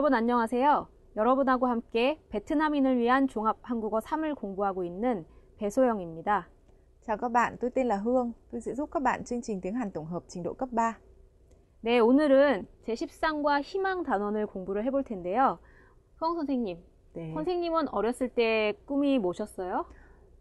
여러분 안녕하세요. 여러분하고 함께 베트남인을 위한 종합 한국어 3을 공부하고 있는 배소영입니다. Chào các bạn, tôi tên là Hương. Tôi sẽ giúp các bạn chương trình tiếng Hàn tổng hợp trình độ cấp 3. 네, 오늘은 제13과 희망 단원을 공부를 해볼 텐데요. 수영 선생님, 네. 선생님은 어렸을 때 꿈이 뭐셨어요?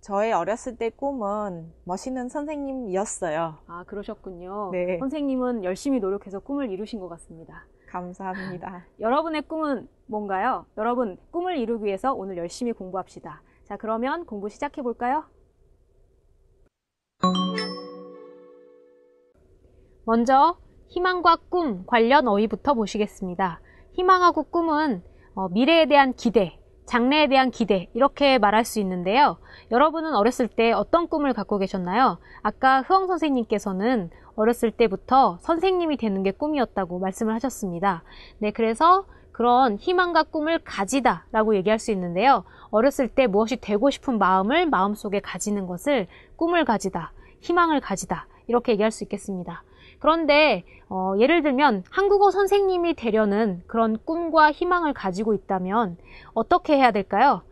저의 어렸을 때 꿈은 멋있는 선생님이었어요. 아, 그러셨군요. 네. 선생님은 열심히 노력해서 꿈을 이루신 것 같습니다. 감사합니다. 여러분의 꿈은 뭔가요? 여러분, 꿈을 이루기 위해서 오늘 열심히 공부합시다. 자, 그러면 공부 시작해 볼까요? 먼저 희망과 꿈 관련 어휘부터 보시겠습니다. 희망하고 꿈은 미래에 대한 기대, 장래에 대한 기대 이렇게 말할 수 있는데요. 여러분은 어렸을 때 어떤 꿈을 갖고 계셨나요? 아까 흐엉 선생님께서는 어렸을 때부터 선생님이 되는 게 꿈이었다고 말씀을 하셨습니다. 네, 그래서 그런 희망과 꿈을 가지다 라고 얘기할 수 있는데요. 어렸을 때 무엇이 되고 싶은 마음을 마음속에 가지는 것을 꿈을 가지다, 희망을 가지다 이렇게 얘기할 수 있겠습니다. 그런데 예를 들면 한국어 선생님이 되려는 그런 꿈과 희망을 가지고 있다면 어떻게 해야 될까요?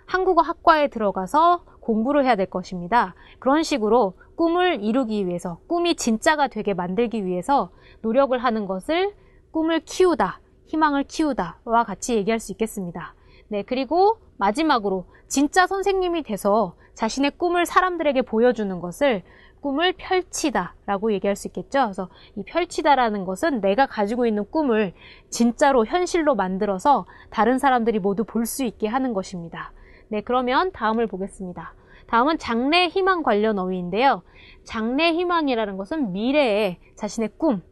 한국어 학과에 들어가서 공부를 해야 될 것입니다. 그런 식으로 꿈을 이루기 위해서, 꿈이 진짜가 되게 만들기 위해서 노력을 하는 것을 꿈을 키우다, 희망을 키우다와 같이 얘기할 수 있겠습니다. 네, 그리고 마지막으로 진짜 선생님이 돼서 자신의 꿈을 사람들에게 보여주는 것을 꿈을 펼치다 라고 얘기할 수 있겠죠. 그래서 이 펼치다라는 것은 내가 가지고 있는 꿈을 진짜로 현실로 만들어서 다른 사람들이 모두 볼 수 있게 하는 것입니다. 네, 그러면 다음을 보겠습니다. 다음은 장래 희망 관련 어휘인데요. 장래 희망이라는 것은 미래에 자신의 꿈,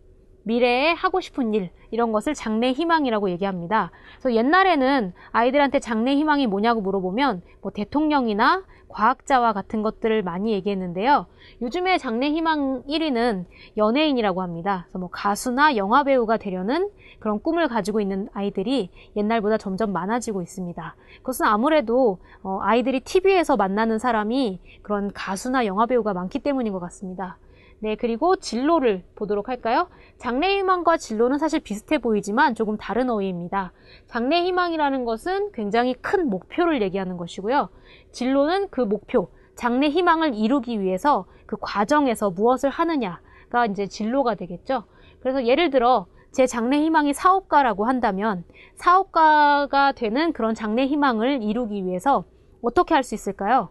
미래에 하고 싶은 일 이런 것을 장래 희망이라고 얘기합니다. 그래서 옛날에는 아이들한테 장래 희망이 뭐냐고 물어보면 뭐 대통령이나 과학자와 같은 것들을 많이 얘기했는데요. 요즘에 장래 희망 1위는 연예인이라고 합니다. 그래서 뭐 가수나 영화 배우가 되려는 그런 꿈을 가지고 있는 아이들이 옛날보다 점점 많아지고 있습니다. 그것은 아무래도 아이들이 TV에서 만나는 사람이 그런 가수나 영화 배우가 많기 때문인 것 같습니다. 네, 그리고 진로를 보도록 할까요? 장래 희망과 진로는 사실 비슷해 보이지만 조금 다른 어휘입니다. 장래 희망이라는 것은 굉장히 큰 목표를 얘기하는 것이고요. 진로는 그 목표, 장래 희망을 이루기 위해서 그 과정에서 무엇을 하느냐가 이제 진로가 되겠죠. 그래서 예를 들어 제 장래 희망이 사업가라고 한다면 사업가가 되는 그런 장래 희망을 이루기 위해서 어떻게 할 수 있을까요?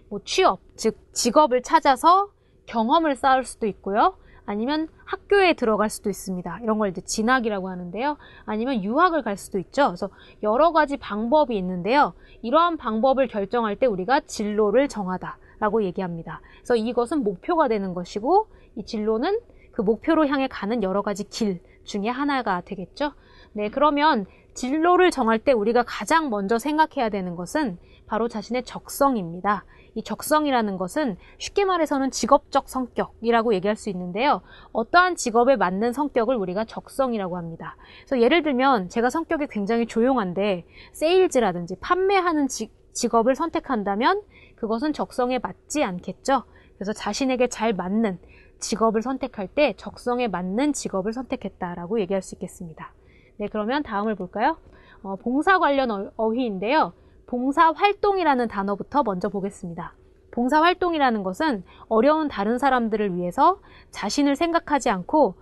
뭐 취업, 즉 직업을 찾아서 경험을 쌓을 수도 있고요. 아니면 학교에 들어갈 수도 있습니다. 이런 걸 이제 진학이라고 하는데요. 아니면 유학을 갈 수도 있죠. 그래서 여러 가지 방법이 있는데요. 이러한 방법을 결정할 때 우리가 진로를 정하다라고 얘기합니다. 그래서 이것은 목표가 되는 것이고 이 진로는 그 목표로 향해 가는 여러 가지 길 중에 하나가 되겠죠. 네, 그러면 진로를 정할 때 우리가 가장 먼저 생각해야 되는 것은 바로 자신의 적성입니다. 이 적성이라는 것은 쉽게 말해서는 직업적 성격이라고 얘기할 수 있는데요. 어떠한 직업에 맞는 성격을 우리가 적성이라고 합니다. 그래서 예를 들면 제가 성격이 굉장히 조용한데 세일즈라든지 판매하는 직업을 선택한다면 그것은 적성에 맞지 않겠죠. 그래서 자신에게 잘 맞는 직업을 선택할 때 적성에 맞는 직업을 선택했다라고 얘기할 수 있겠습니다. 네, 그러면 다음을 볼까요? 봉사 관련 어휘인데요. 봉사활동이라는 단어부터 먼저 보겠습니다. 봉사활동이라는 것은 어려운 다른 사람들을 위해서 자신을 생각하지 않고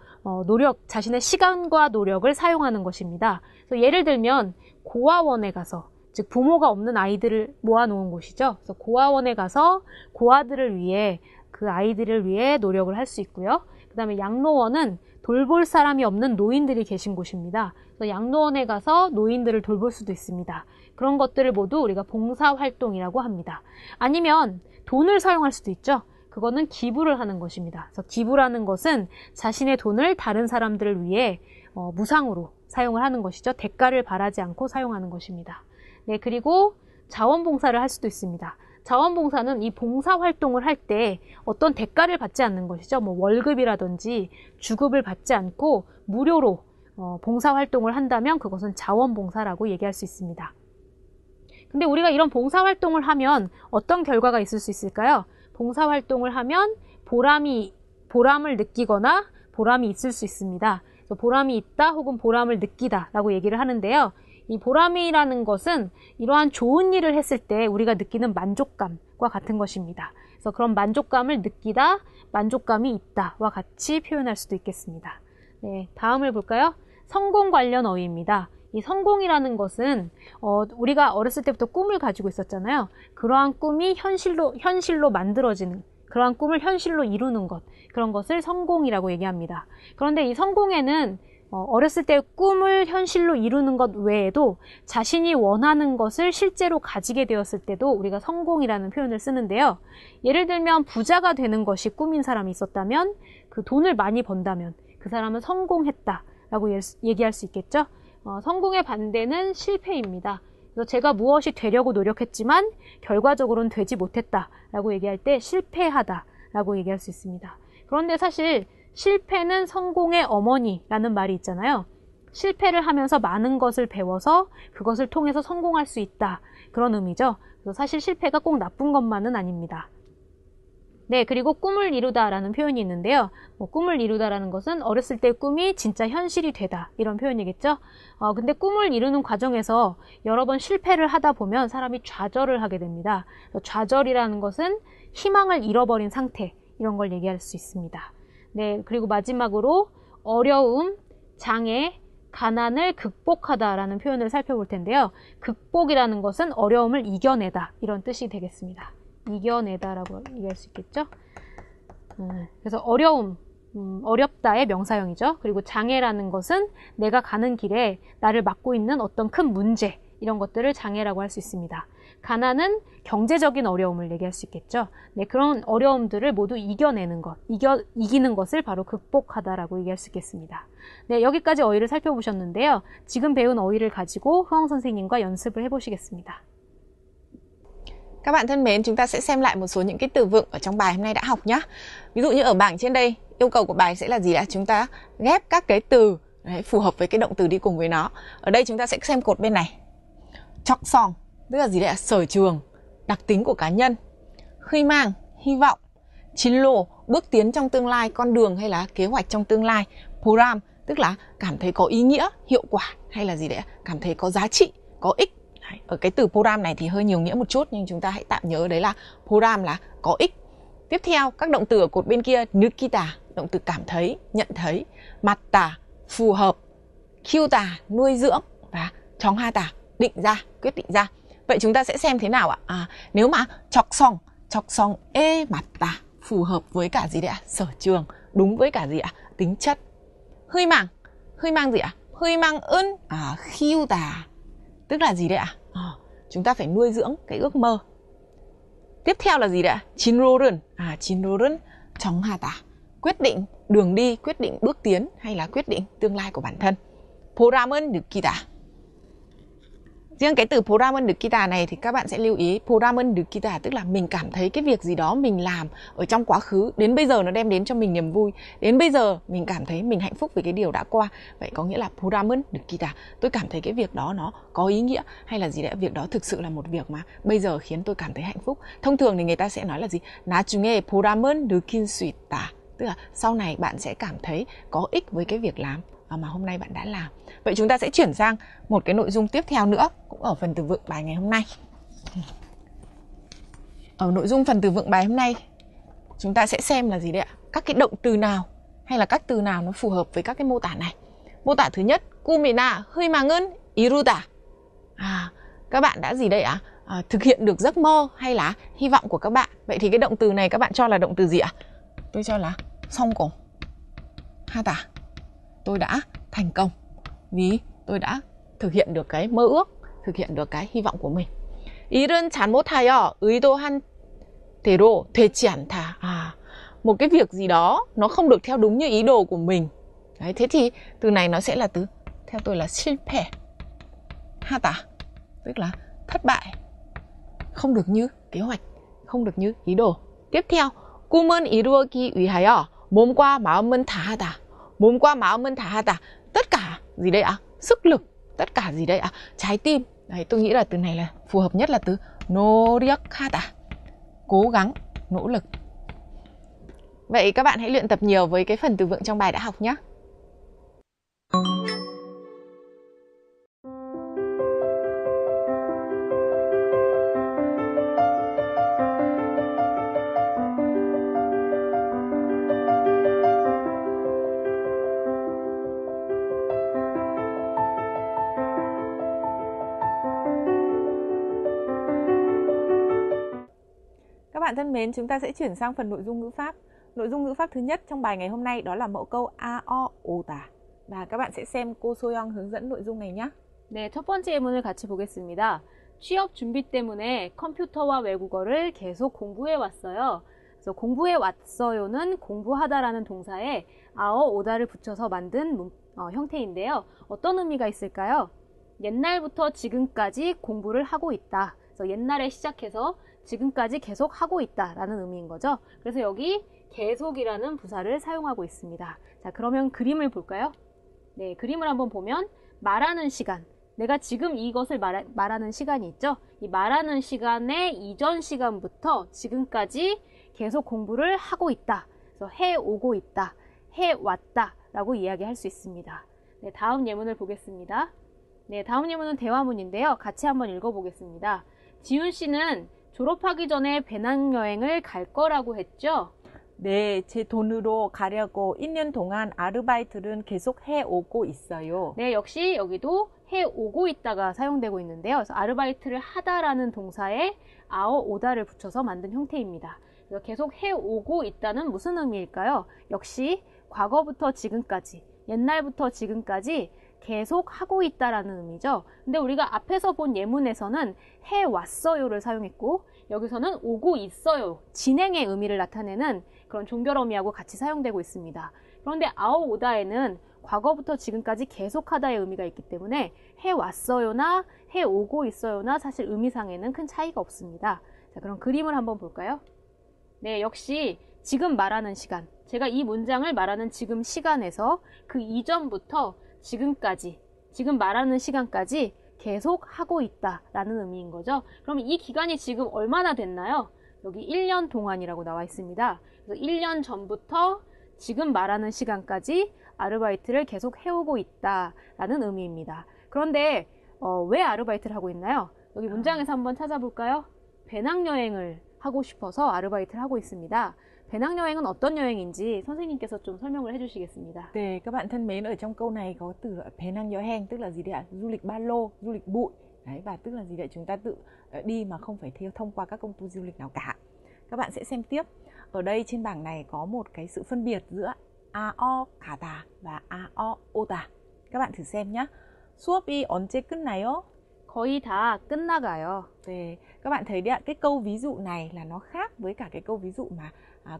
자신의 시간과 노력을 사용하는 것입니다. 그래서 예를 들면 고아원에 가서, 즉 부모가 없는 아이들을 모아놓은 곳이죠. 그래서 고아원에 가서 고아들을 위해, 그 아이들을 위해 노력을 할 수 있고요. 그 다음에 양로원은 돌볼 사람이 없는 노인들이 계신 곳입니다. 그래서 양로원에 가서 노인들을 돌볼 수도 있습니다. 그런 것들을 모두 우리가 봉사활동이라고 합니다. 아니면 돈을 사용할 수도 있죠. 그거는 기부를 하는 것입니다. 그래서 기부라는 것은 자신의 돈을 다른 사람들을 위해 무상으로 사용을 하는 것이죠. 대가를 바라지 않고 사용하는 것입니다. 네, 그리고 자원봉사를 할 수도 있습니다. 자원봉사는 이 봉사활동을 할 때 어떤 대가를 받지 않는 것이죠. 뭐 월급이라든지 주급을 받지 않고 무료로 봉사활동을 한다면 그것은 자원봉사라고 얘기할 수 있습니다. 근데 우리가 이런 봉사활동을 하면 어떤 결과가 있을 수 있을까요? 봉사활동을 하면 보람을 느끼거나 보람이 있을 수 있습니다. 그래서 보람이 있다 혹은 보람을 느끼다 라고 얘기를 하는데요. 이 보람이라는 것은 이러한 좋은 일을 했을 때 우리가 느끼는 만족감과 같은 것입니다. 그래서 그런 만족감을 느끼다, 만족감이 있다와 같이 표현할 수도 있겠습니다. 네, 다음을 볼까요? 성공 관련 어휘입니다. 이 성공이라는 것은 우리가 어렸을 때부터 꿈을 가지고 있었잖아요. 그러한 꿈이 현실로 만들어지는, 그러한 꿈을 현실로 이루는 것, 그런 것을 성공이라고 얘기합니다. 그런데 이 성공에는 어렸을 때 꿈을 현실로 이루는 것 외에도 자신이 원하는 것을 실제로 가지게 되었을 때도 우리가 성공이라는 표현을 쓰는데요. 예를 들면 부자가 되는 것이 꿈인 사람이 있었다면, 그 돈을 많이 번다면 그 사람은 성공했다라고 얘기할 수 있겠죠. 성공의 반대는 실패입니다. 그래서 제가 무엇이 되려고 노력했지만 결과적으로는 되지 못했다라고 얘기할 때 실패하다라고 얘기할 수 있습니다. 그런데 사실 실패는 성공의 어머니라는 말이 있잖아요. 실패를 하면서 많은 것을 배워서 그것을 통해서 성공할 수 있다. 그런 의미죠. 그래서 사실 실패가 꼭 나쁜 것만은 아닙니다. 네, 그리고 꿈을 이루다라는 표현이 있는데요. 꿈을 이루다라는 것은 어렸을 때 꿈이 진짜 현실이 되다 이런 표현이겠죠. 근데 꿈을 이루는 과정에서 여러 번 실패를 하다 보면 사람이 좌절을 하게 됩니다. 좌절이라는 것은 희망을 잃어버린 상태, 이런 걸 얘기할 수 있습니다. 네, 그리고 마지막으로 어려움, 장애, 가난을 극복하다라는 표현을 살펴볼 텐데요. 극복이라는 것은 어려움을 이겨내다 이런 뜻이 되겠습니다. 이겨내다라고 얘기할 수 있겠죠. 그래서 어려움, 어렵다의 명사형이죠. 그리고 장애라는 것은 내가 가는 길에 나를 막고 있는 어떤 큰 문제, 이런 것들을 장애라고 할 수 있습니다. 가난은 경제적인 어려움을 얘기할 수 있겠죠. 네, 그런 어려움들을 모두 이겨내는 것, 이기는 것을 바로 극복하다라고 얘기할 수 있겠습니다. 네, 여기까지 어휘를 살펴보셨는데요. 지금 배운 어휘를 가지고 흐엉 선생님과 연습을 해보시겠습니다. Các bạn thân mến, chúng ta sẽ xem lại một số những cái từ vựng ở trong bài hôm nay đã học nhé. Ví dụ như ở bảng trên đây, yêu cầu của bài sẽ là gì ạ? Chúng ta ghép các cái từ phù hợp với cái động từ đi cùng với nó. Ở đây chúng ta sẽ xem cột bên này. Chọc sòng, tức là gì đấy ạ? Sở trường, đặc tính của cá nhân. Huy mang, hy vọng. Chín lô, bước tiến trong tương lai, con đường hay là kế hoạch trong tương lai. Program, tức là cảm thấy có ý nghĩa, hiệu quả hay là gì đấy ạ? Cảm thấy có giá trị, có ích. Ở cái từ program này thì hơi nhiều nghĩa một chút, nhưng chúng ta hãy tạm nhớ đấy là program là có ích. Tiếp theo, các động từ ở cột bên kia, 느끼다, động từ cảm thấy, nhận thấy, 맞다, phù hợp, 키우다, nuôi dưỡng và 정하다, định ra, quyết định ra. Vậy chúng ta sẽ xem thế nào ạ? Nếu mà 적성에 맞다, phù hợp với cả gì đấy ạ? Sở trường, đúng với cả gì ạ? Tính chất. 희망 gì ạ? 희망은 키우다, tức là gì đấy ạ? Chúng ta phải nuôi dưỡng cái ước mơ. Tiếp theo là gì đấy ạ? 진로는 정하다, quyết định đường đi, quyết định bước tiến hay là quyết định tương lai của bản thân. 보람은 느끼다. Riêng cái từ 보람은 느끼다 này thì các bạn sẽ lưu ý, 보람은 느끼다 tức là mình cảm thấy cái việc gì đó mình làm ở trong quá khứ đến bây giờ nó đem đến cho mình niềm vui, đến bây giờ mình cảm thấy mình hạnh phúc vì cái điều đã qua. Vậy có nghĩa là 보람은 느끼다, tôi cảm thấy cái việc đó nó có ý nghĩa hay là gì đấy, việc đó thực sự là một việc mà bây giờ khiến tôi cảm thấy hạnh phúc. Thông thường thì người ta sẽ nói là gì? 나중에 보람은 느낄 수 있다, tức là sau này bạn sẽ cảm thấy có ích với cái việc làm mà hôm nay bạn đã làm. Vậy chúng ta sẽ chuyển sang một cái nội dung tiếp theo nữa, cũng ở phần từ vựng bài ngày hôm nay. Ở nội dung phần từ vựng bài hôm nay, chúng ta sẽ xem là gì đấy ạ? Các cái động từ nào hay là các từ nào nó phù hợp với các cái mô tả này. Mô tả thứ nhất, 꿈이나 희망은 이루다. Các bạn đã gì đây ạ? Thực hiện được giấc mơ hay là hy vọng của các bạn. Vậy thì cái động từ này các bạn cho là động từ gì ạ? Tôi cho là 성공 하다. Tôi đã thành công vì tôi đã thực hiện được cái mơ ước, thực hiện được cái hy vọng của mình. 일은 잘못하여 의도한 대로 되지 않다. Một cái việc gì đó nó không được theo đúng như ý đồ của mình. Đấy, thế thì từ này nó sẽ là từ, theo tôi là 실패 하다, tức là thất bại, không được như kế hoạch, không được như ý đồ. Tiếp theo, 꿈은 이루기 위하여 몸과 마음은 다하다. 몸과 마음은 다하다, tất cả gì đây ạ? Sức lực, tất cả gì đây ạ? Trái tim. Đấy, tôi nghĩ là từ này là phù hợp nhất là từ 노력하다, cố gắng, nỗ lực. Vậy các bạn hãy luyện tập nhiều với cái phần từ vựng trong bài đã học nhé. bạn thân mến, chúng ta sẽ chuyển sang phần nội dung ngữ pháp. Nội dung ngữ pháp thứ nhất trong bài ngày hôm nay đó là mẫu câu ao 오다. Và các bạn sẽ xem cô Soyoung hướng dẫn nội dung này nhé. 네, 첫 번째 예문을 같이 보겠습니다. 취업 준비 때문에 컴퓨터와 외국어를 계속 공부해 왔어요. 그래서 공부해 왔어요는 공부하다라는 동사에 아어 오다를 붙여서 만든 형태인데요. 어떤 의미가 있을까요? 옛날부터 지금까지 공부를 하고 있다. 그래서 옛날에 시작해서 지금까지 계속 하고 있다라는 의미인 거죠. 그래서 여기 계속이라는 부사를 사용하고 있습니다. 자, 그러면 그림을 볼까요? 네, 그림을 한번 보면 말하는 시간, 내가 지금 이것을 말하는 시간이 있죠? 이 말하는 시간의 이전 시간부터 지금까지 계속 공부를 하고 있다. 그래서 해오고 있다, 해왔다 라고 이야기할 수 있습니다. 네, 다음 예문을 보겠습니다. 네, 다음 예문은 대화문인데요. 같이 한번 읽어보겠습니다. 지훈 씨는 졸업하기 전에 배낭여행을 갈 거라고 했죠? 네, 제 돈으로 가려고 1년 동안 아르바이트를 계속 해오고 있어요. 네, 역시 여기도 해오고 있다가 사용되고 있는데요. 그래서 아르바이트를 하다라는 동사에 아어 오다를 붙여서 만든 형태입니다. 그래서 계속 해오고 있다는 무슨 의미일까요? 역시 과거부터 지금까지, 옛날부터 지금까지 계속 하고 있다라는 의미죠. 근데 우리가 앞에서 본 예문에서는 해왔어요를 사용했고 여기서는 오고 있어요, 진행의 의미를 나타내는 그런 종결어미하고 같이 사용되고 있습니다. 그런데 아오오다에는 과거부터 지금까지 계속하다의 의미가 있기 때문에 해왔어요나 해오고 있어요나 사실 의미상에는 큰 차이가 없습니다. 자, 그럼 그림을 한번 볼까요? 네, 역시 지금 말하는 시간, 제가 이 문장을 말하는 지금 시간에서 그 이전부터 지금까지, 지금 말하는 시간까지 계속 하고 있다라는 의미인 거죠. 그러면 이 기간이 지금 얼마나 됐나요? 여기 1년 동안이라고 나와 있습니다. 그래서 1년 전부터 지금 말하는 시간까지 아르바이트를 계속 해오고 있다라는 의미입니다. 그런데 왜 아르바이트를 하고 있나요? 여기 문장에서 한번 찾아볼까요? 배낭여행을 하고 싶어서 아르바이트를 하고 있습니다. 배낭여행은 어떤 여행인지 선생님께서 좀 설명을 해주시겠습니다. 네, các bạn thân mến, ở trong câu này có từ 배낭여행 tức là gì đấy ạ? Du lịch ba lô, du lịch bụi. Đấy, và tức là gì đấy? Chúng ta tự đi mà không phải theo thông qua các công ty du lịch nào cả. Các bạn sẽ xem tiếp. Ở đây trên bảng này có một cái sự phân biệt giữa ao 가다 và ao 오다. Các bạn thử xem nhé. 수업이 언제 끝나요? 거의 다 끝나가요. 네, các bạn thấy đấy ạ, cái câu ví dụ này là nó khác với cả cái câu ví dụ mà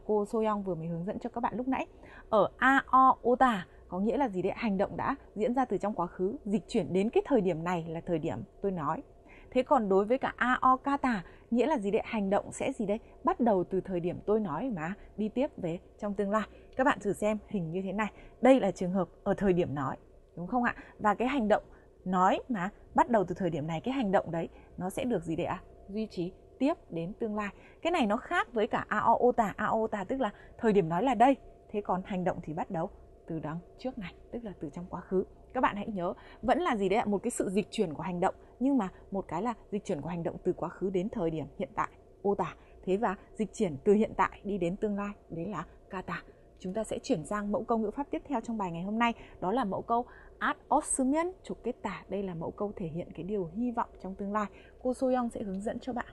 cô Soyoung vừa mới hướng dẫn cho các bạn lúc nãy. Ở ao oda có nghĩa là gì đấy? Hành động đã diễn ra từ trong quá khứ, dịch chuyển đến cái thời điểm này là thời điểm tôi nói. Thế còn đối với cả ao kata nghĩa là gì đấy? Hành động sẽ gì đấy? Bắt đầu từ thời điểm tôi nói mà đi tiếp về trong tương lai. Các bạn thử xem hình như thế này. Đây là trường hợp ở thời điểm nói, đúng không ạ? Và cái hành động nói mà bắt đầu từ thời điểm này, cái hành động đấy nó sẽ được gì đấy ạ? Duy trì tiếp đến tương lai. Cái này nó khác với cả aota. Aota tức là thời điểm nói là đây, thế còn hành động thì bắt đầu từ đằng trước này, tức là từ trong quá khứ. Các bạn hãy nhớ, vẫn là gì đấy ạ? Một cái sự dịch chuyển của hành động, nhưng mà một cái là dịch chuyển của hành động từ quá khứ đến thời điểm hiện tại, ota. Thế và dịch chuyển từ hiện tại đi đến tương lai, đấy là kata. Chúng ta sẽ chuyển sang mẫu câu ngữ pháp tiếp theo trong bài ngày hôm nay, đó là mẫu câu 았었으면 좋겠다. Đây là mẫu câu thể hiện cái điều hy vọng trong tương lai. cô Soyoung sẽ hướng dẫn cho bạn.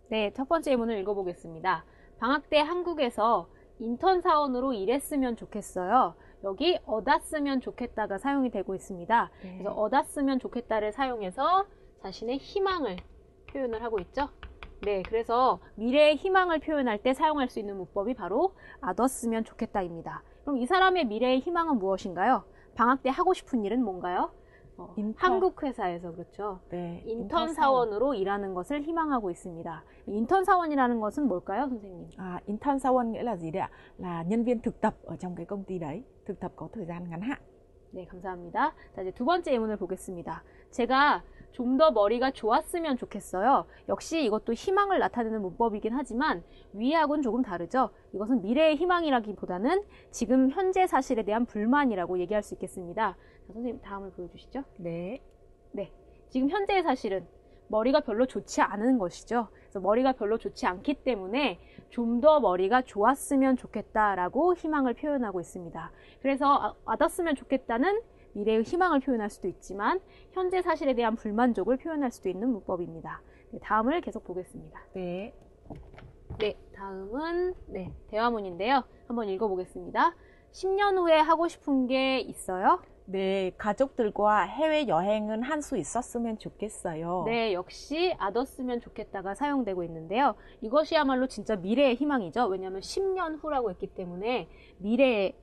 네, 첫 번째 예문을 읽어보겠습니다. 방학 때 한국에서 인턴 사원으로 일했으면 좋겠어요. 여기 얻었으면 좋겠다가 사용이 되고 있습니다. 네. 그래서 얻었으면 좋겠다를 사용해서 자신의 희망을 표현을 하고 있죠. 네, 그래서 미래의 희망을 표현할 때 사용할 수 있는 문법이 바로 얻었으면 좋겠다입니다. 그럼 이 사람의 미래의 희망은 무엇인가요? 방학 때 하고 싶은 일은 뭔가요? 한국 회사에서 그렇죠. 네, 인턴 사원으로 일하는 것을 희망하고 있습니다. 인턴 사원이라는 것은 뭘까요, 선생님? Intern 사원 nghĩa là gì đấy ạ? Là nhân viên thực tập ở trong cái công ty đấy, thực tập có thời gian ngắn hạn. 네, 감사합니다. 자, 이제 두 번째 예문을 보겠습니다. 제가 좀 더 머리가 좋았으면 좋겠어요. 역시 이것도 희망을 나타내는 문법이긴 하지만 위하고는 조금 다르죠. 이것은 미래의 희망이라기보다는 지금 현재 사실에 대한 불만이라고 얘기할 수 있겠습니다. 자, 선생님 다음을 보여주시죠. 네. 네, 지금 현재의 사실은 머리가 별로 좋지 않은 것이죠. 그래서 머리가 별로 좋지 않기 때문에 좀 더 머리가 좋았으면 좋겠다라고 희망을 표현하고 있습니다. 그래서 얻었으면 좋겠다는 미래의 희망을 표현할 수도 있지만 현재 사실에 대한 불만족을 표현할 수도 있는 문법입니다. 네, 다음을 계속 보겠습니다. 네. 네, 다음은 대화문인데요. 한번 읽어보겠습니다. 10년 후에 하고 싶은 게 있어요? 네, 가족들과 해외여행은 한 수 있었으면 좋겠어요. 네, 역시 아뒀으면 좋겠다가 사용되고 있는데요. 이것이야말로 진짜 미래의 희망이죠. 왜냐하면 10년 후라고 했기 때문에 미래의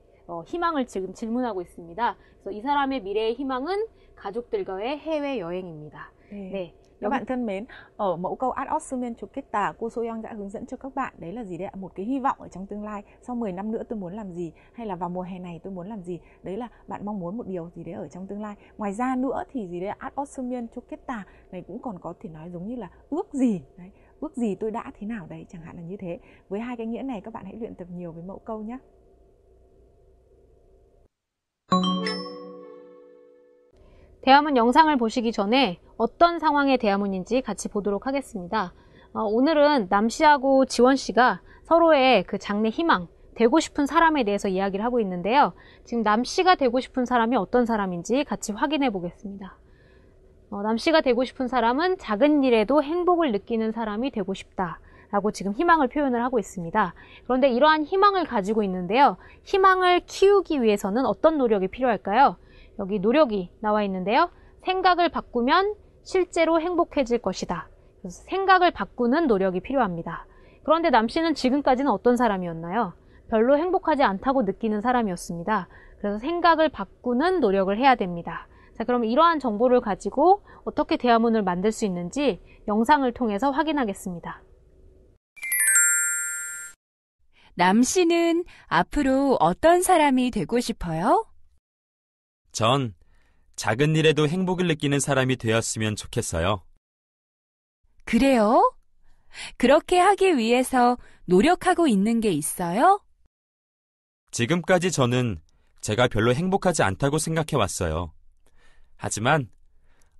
희망을 지금 질문하고 있습니다. 그래서 이 사람의 미래의 희망은 가족들과의 해외여행입니다. 네. Các bạn thân mến, ở mẫu câu ad ossu면 좋겠다, cô Soyoung đã hướng dẫn cho các bạn. Đấy là gì đấy ạ? Một cái hy vọng ở trong tương lai. Sau 10 năm nữa tôi muốn làm gì? Hay là vào mùa hè này tôi muốn làm gì? Đấy là bạn mong muốn một điều gì đấy ở trong tương lai. Ngoài ra nữa thì gì đấy ad ossu면 좋겠다 này cũng còn có thể nói giống như là ước gì. Đấy, ước gì tôi đã thế nào đấy, chẳng hạn là như thế. Với hai cái nghĩa này các bạn hãy luyện tập nhiều với mẫu câu nhé. 대화문 영상을 보시기 전에 어떤 상황의 대화문인지 같이 보도록 하겠습니다. 오늘은 남씨하고 지원씨가 서로의 그 장래 희망, 되고 싶은 사람에 대해서 이야기를 하고 있는데요. 지금 남씨가 되고 싶은 사람이 어떤 사람인지 같이 확인해 보겠습니다. 남씨가 되고 싶은 사람은 작은 일에도 행복을 느끼는 사람이 되고 싶다 라고 지금 희망을 표현을 하고 있습니다. 그런데 이러한 희망을 가지고 있는데요. 희망을 키우기 위해서는 어떤 노력이 필요할까요? 여기 노력이 나와 있는데요. 생각을 바꾸면 실제로 행복해질 것이다. 그래서 생각을 바꾸는 노력이 필요합니다. 그런데 남씨는 지금까지는 어떤 사람이었나요? 별로 행복하지 않다고 느끼는 사람이었습니다. 그래서 생각을 바꾸는 노력을 해야 됩니다. 자, 그럼 이러한 정보를 가지고 어떻게 대화문을 만들 수 있는지 영상을 통해서 확인하겠습니다. 남씨는 앞으로 어떤 사람이 되고 싶어요? 전 작은 일에도 행복을 느끼는 사람이 되었으면 좋겠어요. 그래요? 그렇게 하기 위해서 노력하고 있는 게 있어요? 지금까지 저는 제가 별로 행복하지 않다고 생각해 왔어요. 하지만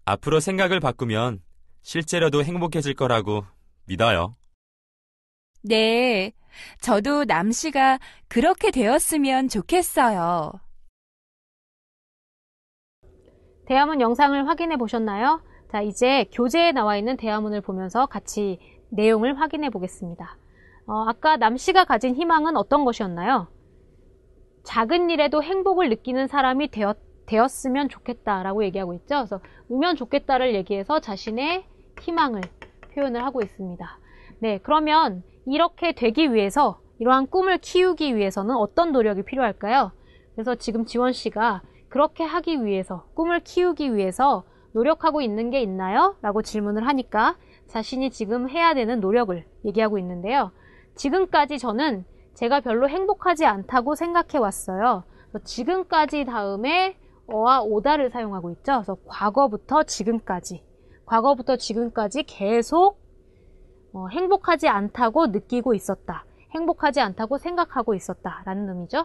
앞으로 생각을 바꾸면 실제로도 행복해질 거라고 믿어요. 네, 저도 남씨가 그렇게 되었으면 좋겠어요. 대화문 영상을 확인해 보셨나요? 자, 이제 교재에 나와 있는 대화문을 보면서 같이 내용을 확인해 보겠습니다. 아까 남씨가 가진 희망은 어떤 것이었나요? 작은 일에도 행복을 느끼는 사람이 되었으면 좋겠다라고 얘기하고 있죠. 그래서 으면 좋겠다를 얘기해서 자신의 희망을 표현을 하고 있습니다. 네, 그러면 이렇게 되기 위해서, 이러한 꿈을 키우기 위해서는 어떤 노력이 필요할까요? 그래서 지금 지원씨가 그렇게 하기 위해서, 꿈을 키우기 위해서 노력하고 있는 게 있나요? 라고 질문을 하니까 자신이 지금 해야 되는 노력을 얘기하고 있는데요. 지금까지 저는 제가 별로 행복하지 않다고 생각해 왔어요. 지금까지 다음에 어와 오다를 사용하고 있죠. 그래서 과거부터 지금까지 계속 행복하지 않다고 느끼고 있었다. 행복하지 않다고 생각하고 있었다 라는 의미죠.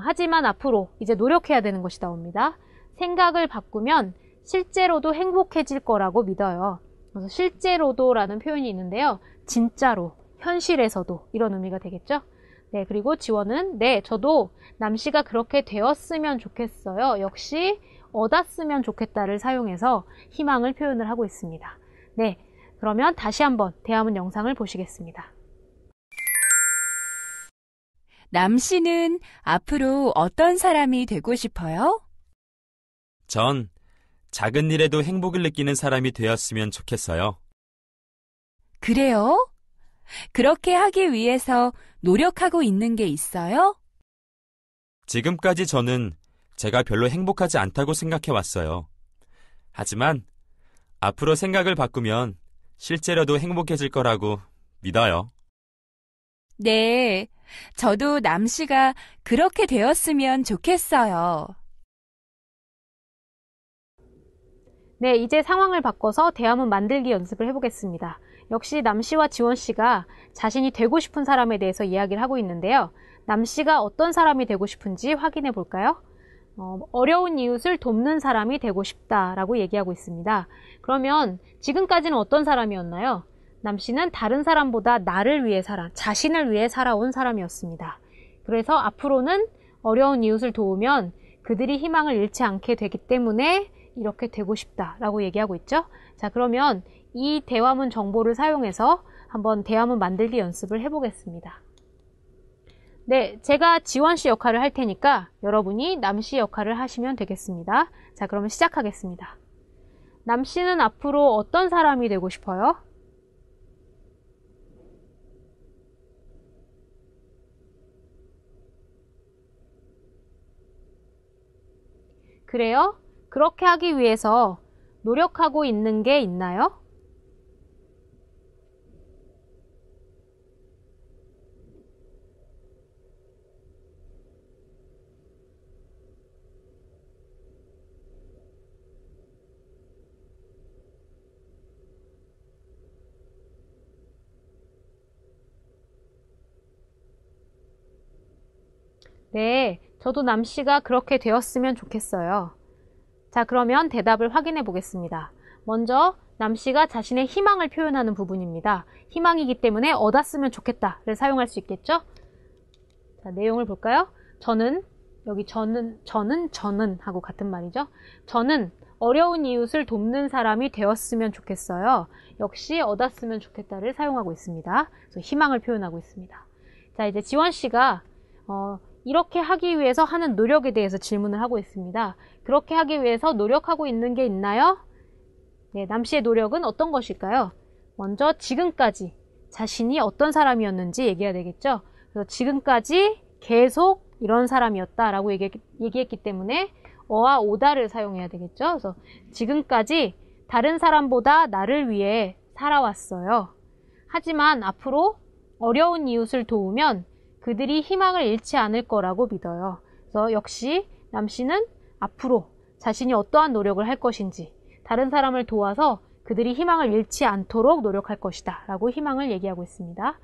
하지만 앞으로 이제 노력해야 되는 것이 나옵니다. 생각을 바꾸면 실제로도 행복해질 거라고 믿어요. 그래서 실제로도 라는 표현이 있는데요. 진짜로, 현실에서도 이런 의미가 되겠죠. 네, 그리고 지원은 네, 저도 남씨가 그렇게 되었으면 좋겠어요. 역시 얻었으면 좋겠다를 사용해서 희망을 표현을 하고 있습니다. 네, 그러면 다시 한번 대화문 영상을 보시겠습니다. 남씨는 앞으로 어떤 사람이 되고 싶어요? 전 작은 일에도 행복을 느끼는 사람이 되었으면 좋겠어요. 그래요? 그렇게 하기 위해서 노력하고 있는 게 있어요? 지금까지 저는 제가 별로 행복하지 않다고 생각해 왔어요. 하지만 앞으로 생각을 바꾸면 실제로도 행복해질 거라고 믿어요. 네, 저도 남씨가 그렇게 되었으면 좋겠어요. 네, 이제 상황을 바꿔서 대화문 만들기 연습을 해보겠습니다. 역시 남씨와 지원씨가 자신이 되고 싶은 사람에 대해서 이야기를 하고 있는데요. 남씨가 어떤 사람이 되고 싶은지 확인해 볼까요? 어려운 이웃을 돕는 사람이 되고 싶다라고 얘기하고 있습니다. 그러면 지금까지는 어떤 사람이었나요? 남씨는 다른 사람보다 나를 위해 자신을 위해 살아온 사람이었습니다. 그래서 앞으로는 어려운 이웃을 도우면 그들이 희망을 잃지 않게 되기 때문에 이렇게 되고 싶다라고 얘기하고 있죠. 자, 그러면 이 대화문 정보를 사용해서 한번 대화문 만들기 연습을 해보겠습니다. 네, 제가 지원씨 역할을 할 테니까 여러분이 남씨 역할을 하시면 되겠습니다. 자, 그러면 시작하겠습니다. 남씨는 앞으로 어떤 사람이 되고 싶어요? 그래요? 그렇게 하기 위해서 노력하고 있는 게 있나요? 네, 저도 남씨가 그렇게 되었으면 좋겠어요. 자, 그러면 대답을 확인해 보겠습니다. 먼저 남씨가 자신의 희망을 표현하는 부분입니다. 희망이기 때문에 얻었으면 좋겠다를 사용할 수 있겠죠? 자, 내용을 볼까요? 여기 저는 하고 같은 말이죠. 저는 어려운 이웃을 돕는 사람이 되었으면 좋겠어요. 역시 얻었으면 좋겠다를 사용하고 있습니다. 그래서 희망을 표현하고 있습니다. 자, 이제 지원씨가 이렇게 하기 위해서 하는 노력에 대해서 질문을 하고 있습니다. 그렇게 하기 위해서 노력하고 있는 게 있나요? 네, 남씨의 노력은 어떤 것일까요? 먼저 지금까지 자신이 어떤 사람이었는지 얘기해야 되겠죠? 그래서 지금까지 계속 이런 사람이었다라고 얘기했기 때문에 어와 오다를 사용해야 되겠죠? 그래서 지금까지 다른 사람보다 나를 위해 살아왔어요. 하지만 앞으로 어려운 이웃을 도우면 그들이 희망을 잃지 않을 거라고 믿어요. 그래서 역시 남씨는 앞으로 자신이 어떠한 노력을 할 것인지 다른 사람을 도와서 그들이 희망을 잃지 않도록 노력할 것이다 라고 희망을 얘기하고 있습니다.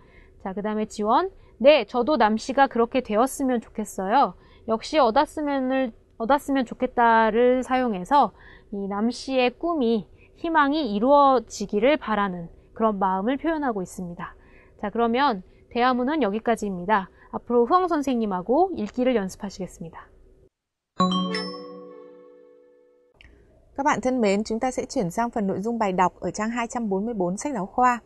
자, 그 다음에 지원. 네, 저도 남씨가 그렇게 되었으면 좋겠어요. 역시 얻었으면 좋겠다를 사용해서 이 남씨의 꿈이 희망이 이루어지기를 바라는 그런 마음을 표현하고 있습니다. 자, 그러면 대화문은 여기까지입니다. 앞으로 후엉 선생님하고 읽기를 연습하시겠습니다. Các bạn thân mến, chúng ta sẽ chuyển sang phần nội dung bài đọc ở trang 244 sách giáo khoa.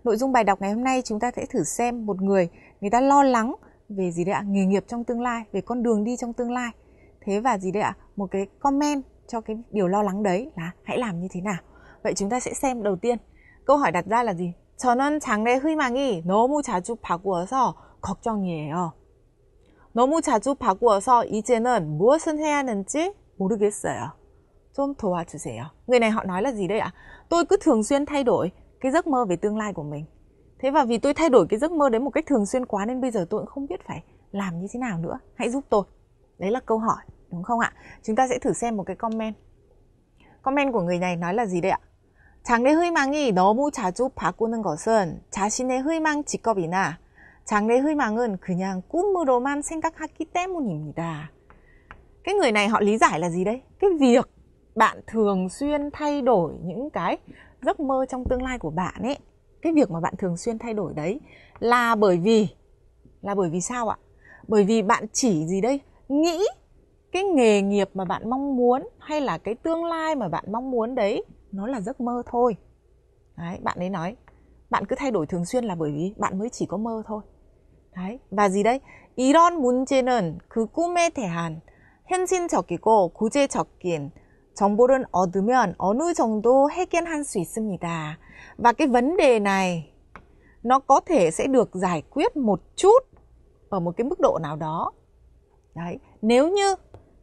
Nội dung bài đọc ngày hôm nay chúng ta sẽ thử xem một người ta lo lắng về gì đấy ạ? Nghề nghiệp trong tương lai, về con đường đi trong tương lai. Thế và gì đấy ạ? Một cái comment cho cái điều lo lắng đấy là hãy làm như thế nào. Vậy chúng ta sẽ xem đầu tiên. câu hỏi đặt ra là gì? 저는 장래 희망이 너무 자주 바꾸어서 걱정이에요. 너무 자주 바꾸어서 이제는 무엇을 해야 하는지 모르겠어요. 좀 도와주세요. Người này họ nói là gì đây ạ? Tôi cứ thường xuyên thay đổi cái giấc mơ về tương lai của mình. Thế và vì tôi thay đổi cái giấc mơ đấy một cách thường xuyên quá nên bây giờ tôi cũng không biết phải làm như thế nào nữa. Hãy giúp tôi. Đấy là câu hỏi, đúng không ạ? Chúng ta sẽ thử xem một cái comment. Comment của người này nói là gì đây ạ? 장래 희망이 너무 자주 바꾸는 것은 자신의 희망 직업이나 장래 희망은 그냥 꿈으로만 생각하기 때문입니다. Cái người này họ lý giải là gì đây? Cái việc bạn thường xuyên thay đổi những cái giấc mơ trong tương lai của bạn ấy, cái việc mà bạn thường xuyên thay đổi đấy là bởi vì sao ạ? Bởi vì bạn chỉ gì đây? Nghĩ cái nghề nghiệp mà bạn mong muốn hay là cái tương lai mà bạn mong muốn đấy nó là giấc mơ thôi. Đấy, bạn ấy nói bạn cứ thay đổi thường xuyên là bởi vì bạn mới chỉ có mơ thôi. Đấy, và gì đấy? 이런 문제는 그 꿈에 대한 현실적이고 구체적인 정보를 얻으면 어느 정도 해결할 수 있습니다. Và cái vấn đề này nó có thể sẽ được giải quyết một chút ở một cái mức độ nào đó. Đấy, nếu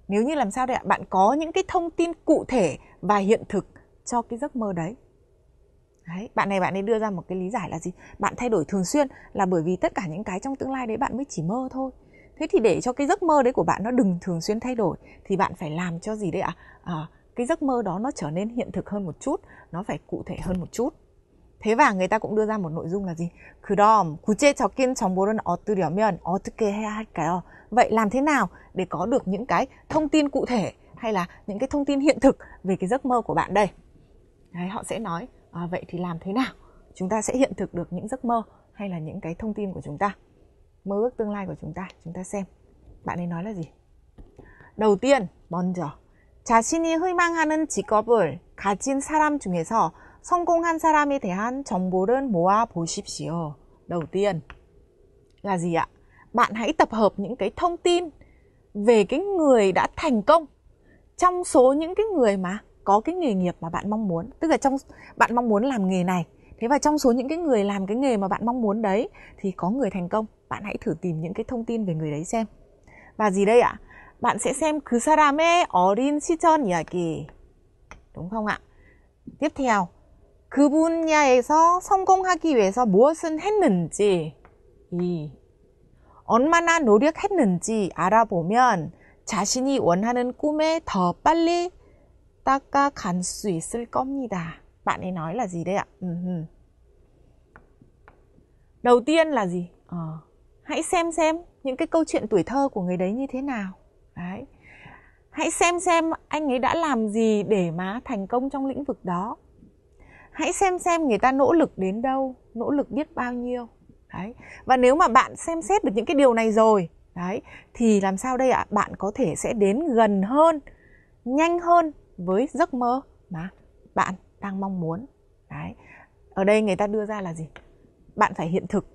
như làm sao đấy ạ? Bạn có những cái thông tin cụ thể và hiện thực cho cái giấc mơ đấy. Đấy, bạn ấy đưa ra một cái lý giải là gì? Bạn thay đổi thường xuyên là bởi vì tất cả những cái trong tương lai đấy bạn mới chỉ mơ thôi. Thế thì để cho cái giấc mơ đấy của bạn nó đừng thường xuyên thay đổi thì bạn phải làm cho gì đấy ạ? Cái giấc mơ đó nó trở nên hiện thực hơn một chút, nó phải cụ thể hơn một chút. Thế và người ta cũng đưa ra một nội dung là gì? 그럼 구체적인 정보를 얻으려면 어떻게 해야 할까요? Vậy làm thế nào để có được những cái thông tin cụ thể hay là những cái thông tin hiện thực về cái giấc mơ của bạn đây? Đấy, họ sẽ nói vậy thì làm thế nào chúng ta sẽ hiện thực được những giấc mơ hay là những cái thông tin của chúng ta, mơ ước tương lai của chúng ta xem. Bạn ấy nói là gì? đầu tiên, 먼저 자신이 희망하는 직업을 가진 사람 중에서 성공한 사람에 대한 정보를 모아 보십시오. Đầu tiên là gì ạ? Bạn hãy tập hợp những cái thông tin về cái người đã thành công trong số những cái người mà có cái nghề nghiệp mà bạn mong muốn. Tức là bạn mong muốn làm nghề này. Thế và trong số những cái người làm cái nghề mà bạn mong muốn đấy thì có người thành công. Bạn hãy thử tìm những cái thông tin về người đấy xem. Và gì đây ạ? Bạn sẽ xem 그 사람의 어린 시절 이야기. đúng không ạ? tiếp theo, 그 분야에서 성공하기 위해서 무엇은 했는지, 얼마나 노력했는지 알아보면 자신이 원하는 꿈에 더 빨리 다가갈 수 있을 겁니다. Bạn ấy nói là gì đây ạ? Đầu tiên là gì? Hãy xem những cái câu chuyện tuổi thơ của người đấy như thế nào. Đấy. Hãy xem anh ấy đã làm gì để mà thành công trong lĩnh vực đó. Hãy xem người ta nỗ lực đến đâu, nỗ lực biết bao nhiêu. Đấy. Và nếu mà bạn xem xét được những cái điều này rồi, đấy, thì làm sao đây ạ? Bạn có thể sẽ đến gần hơn, nhanh hơn với giấc mơ mà bạn đang mong muốn. Đấy. Ở đây người ta đưa ra là gì? Bạn phải hiện thực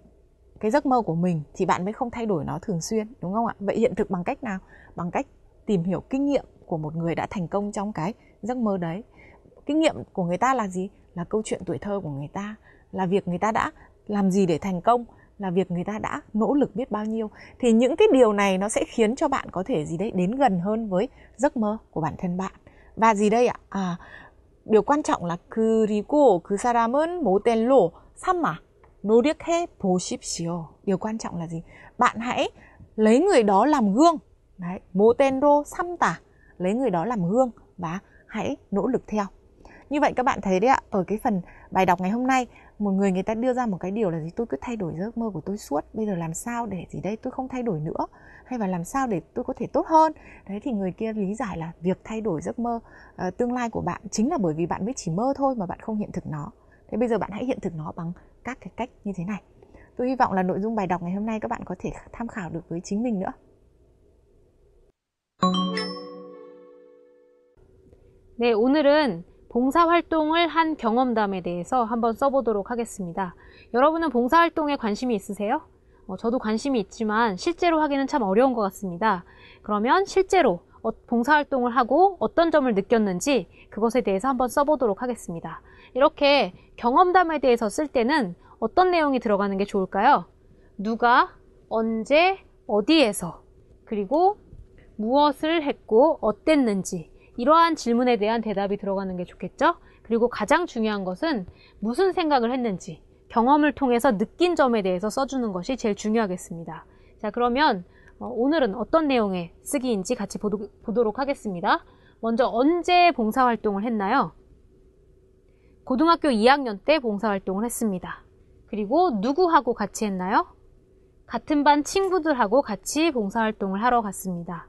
cái giấc mơ của mình thì bạn mới không thay đổi nó thường xuyên, đúng không ạ? Vậy hiện thực bằng cách nào? Bằng cách tìm hiểu kinh nghiệm của một người đã thành công trong cái giấc mơ đấy. Kinh nghiệm của người ta là gì? Là câu chuyện tuổi thơ của người ta, là việc người ta đã làm gì để thành công, là việc người ta đã nỗ lực biết bao nhiêu. Thì những cái điều này nó sẽ khiến cho bạn có thể gì đấy đến gần hơn với giấc mơ của bản thân bạn. Và gì đây ạ? Điều quan trọng là 그리고 그 사람은 모델로 삼아 노력해 보십시오. Điều quan trọng là gì? Bạn hãy lấy người đó làm gương. Đấy, 모델로 삼다, lấy người đó làm gương và hãy nỗ lực theo. Như vậy các bạn thấy đấy ạ, ở cái phần bài đọc ngày hôm nay, một người ta đưa ra một cái điều là gì? Tôi cứ thay đổi giấc mơ của tôi suốt, bây giờ làm sao để gì đây tôi không thay đổi nữa, hay là làm sao để tôi có thể tốt hơn. Đấy, thì người kia lý giải là việc thay đổi giấc mơ tương lai của bạn chính là bởi vì bạn mới chỉ mơ thôi mà bạn không hiện thực nó. Thế bây giờ bạn hãy hiện thực nó bằng các cái cách như thế này. Tôi hy vọng là nội dung bài đọc ngày hôm nay các bạn có thể tham khảo được với chính mình nữa. 네, 오늘은 봉사활동을 한 경험담에 대해서 한번 써보도록 하겠습니다. 여러분은 봉사활동에 관심이 있으세요? 저도 관심이 있지만 실제로 하기는 참 어려운 것 같습니다. 그러면 실제로 봉사활동을 하고 어떤 점을 느꼈는지 그것에 대해서 한번 써보도록 하겠습니다. 이렇게 경험담에 대해서 쓸 때는 어떤 내용이 들어가는 게 좋을까요? 누가, 언제, 어디에서, 그리고 무엇을 했고 어땠는지, 이러한 질문에 대한 대답이 들어가는 게 좋겠죠? 그리고 가장 중요한 것은 무슨 생각을 했는지, 경험을 통해서 느낀 점에 대해서 써주는 것이 제일 중요하겠습니다. 자, 그러면 오늘은 어떤 내용의 쓰기인지 같이 보도록 하겠습니다. 먼저 언제 봉사활동을 했나요? 고등학교 2학년 때 봉사활동을 했습니다. 그리고 누구하고 같이 했나요? 같은 반 친구들하고 같이 봉사활동을 하러 갔습니다.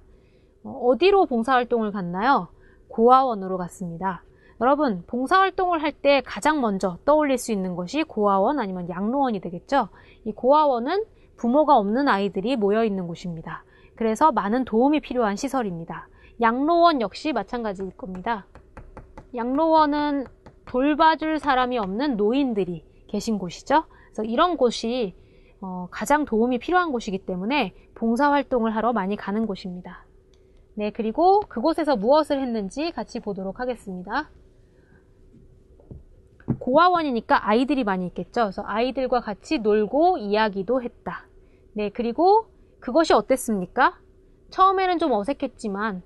어디로 봉사활동을 갔나요? 고아원으로 갔습니다. 여러분, 봉사활동을 할 때 가장 먼저 떠올릴 수 있는 것이 고아원 아니면 양로원이 되겠죠? 이 고아원은 부모가 없는 아이들이 모여 있는 곳입니다. 그래서 많은 도움이 필요한 시설입니다. 양로원 역시 마찬가지일 겁니다. 양로원은 돌봐줄 사람이 없는 노인들이 계신 곳이죠. 그래서 이런 곳이 가장 도움이 필요한 곳이기 때문에 봉사활동을 하러 많이 가는 곳입니다. 네, 그리고 그곳에서 무엇을 했는지 같이 보도록 하겠습니다. 고아원이니까 아이들이 많이 있겠죠. 그래서 아이들과 같이 놀고 이야기도 했다. 네, 그리고 그것이 어땠습니까? 처음에는 좀 어색했지만,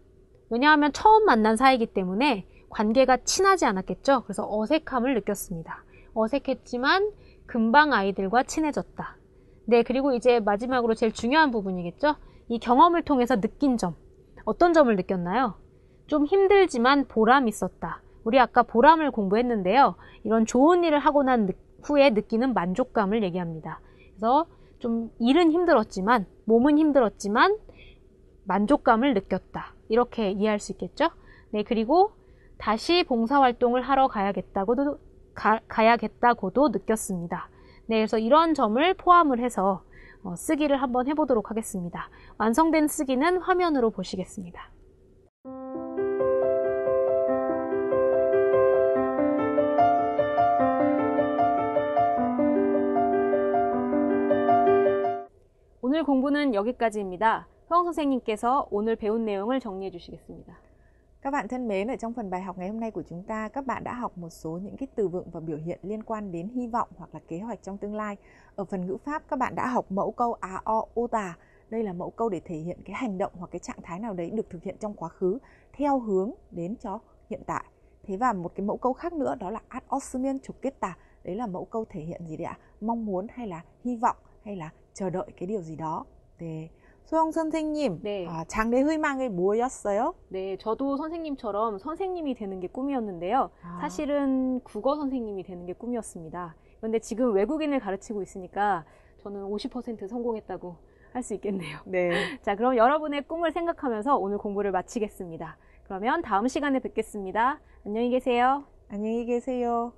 왜냐하면 처음 만난 사이이기 때문에 관계가 친하지 않았겠죠. 그래서 어색함을 느꼈습니다. 어색했지만 금방 아이들과 친해졌다. 네, 그리고 이제 마지막으로 제일 중요한 부분이겠죠. 이 경험을 통해서 느낀 점. 어떤 점을 느꼈나요? 좀 힘들지만 보람 있었다. 우리 아까 보람을 공부했는데요. 이런 좋은 일을 하고 난 후에 느끼는 만족감을 얘기합니다. 그래서 좀 일은 힘들었지만, 몸은 힘들었지만 만족감을 느꼈다. 이렇게 이해할 수 있겠죠? 네, 그리고 다시 봉사활동을 하러 가야겠다고도 느꼈습니다. 네, 그래서 이런 점을 포함을 해서 쓰기를 한번 해보도록 하겠습니다. 완성된 쓰기는 화면으로 보시겠습니다. 오늘 공부는 여기까지입니다. 효영 선생님께서 오늘 배운 내용을 정리해 주시겠습니다. Các bạn thân mến, ở trong phần bài học ngày hôm nay của chúng ta, các bạn đã học một số những cái từ vựng và biểu hiện liên quan đến hy vọng hoặc là kế hoạch trong tương lai. Ở phần ngữ pháp, các bạn đã học mẫu câu a o ô tà. Đây là mẫu câu để thể hiện cái hành động hoặc cái trạng thái nào đấy được thực hiện trong quá khứ theo hướng đến cho hiện tại. Thế và một cái mẫu câu khác nữa đó là ad osmian 좋겠다. Đấy là mẫu câu thể hiện gì đấy ạ? Mong muốn hay là hy vọng hay là chờ đợi cái điều gì đó. 네. 소영 선생님, 네. 장래 희망이 뭐였어요? 네, 저도 선생님처럼 선생님이 되는 게 꿈이었는데요. 사실은 국어 선생님이 되는 게 꿈이었습니다. 그런데 지금 외국인을 가르치고 있으니까 저는 50% 성공했다고 할 수 있겠네요. 네. 자, 그럼 여러분의 꿈을 생각하면서 오늘 공부를 마치겠습니다. 그러면 다음 시간에 뵙겠습니다. 안녕히 계세요. 안녕히 계세요.